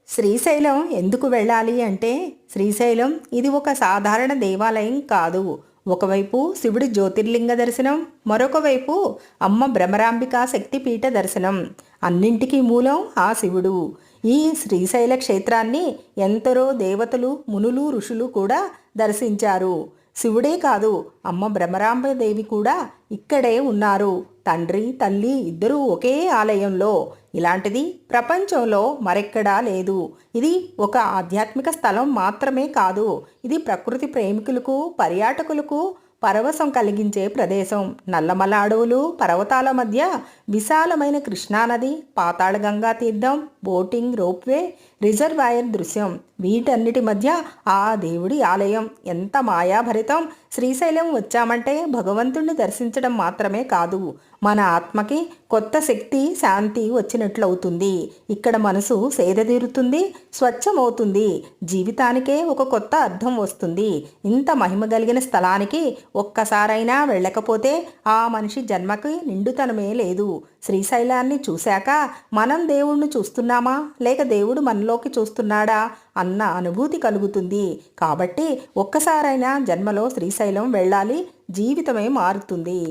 శ్రీశైలం ఎందుకు వెళ్ళాలి అంటే శ్రీశైలం ఇది ఒక సాధారణ దేవాలయం కాదు. ఒకవైపు శివుడి జ్యోతిర్లింగ దర్శనం, మరొక వైపు అమ్మ భ్రమరాంబికా శక్తిపీఠ దర్శనం. అన్నింటికీ మూలం ఆ శివుడు. ఈ శ్రీశైల క్షేత్రాన్ని ఎందరో దేవతలు, మునులు, ఋషులు కూడా దర్శించారు. శివుడే కాదు, అమ్మ భ్రమరాంబదేవి కూడా ఇక్కడే ఉన్నారు. తండ్రి తల్లి ఇద్దరూ ఒకే ఆలయంలో. ఇలాంటిది ప్రపంచంలో మరెక్కడా లేదు. ఇది ఒక ఆధ్యాత్మిక స్థలం మాత్రమే కాదు, ఇది ప్రకృతి ప్రేమికులకు, పర్యాటకులకు పరవశం కలిగించే ప్రదేశం. నల్లమల అడవులు, పర్వతాల మధ్య విశాలమైన కృష్ణానది, పాతాళగంగా తీర్థం, బోటింగ్, రోప్వే, రిజర్వాయర్ దృశ్యం, వీటన్నిటి మధ్య ఆ దేవుడి ఆలయం. ఎంత మాయాభరితం! శ్రీశైలం వచ్చామంటే భగవంతుణ్ణి దర్శించడం మాత్రమే కాదు, మన ఆత్మకి కొత్త శక్తి, శాంతి వచ్చినట్లవుతుంది. ఇక్కడ మనసు సేదతీరుతుంది, స్వచ్ఛమవుతుంది, జీవితానికే ఒక కొత్త అర్థం వస్తుంది. ఇంత మహిమ కలిగిన స్థలానికి ఒక్కసారైనా వెళ్ళకపోతే ఆ మనిషి జన్మకి నిండుతనమే లేదు. శ్రీశైలాన్ని చూశాక మనం దేవుణ్ణి చూస్తున్నామా, లేక దేవుడు మనలోకి చూస్తున్నాడా అన్న అనుభూతి కలుగుతుంది. కాబట్టి ఒక్కసారైనా జన్మలో శ్రీశైలం వెళ్ళాలి, జీవితమే మారుతుంది.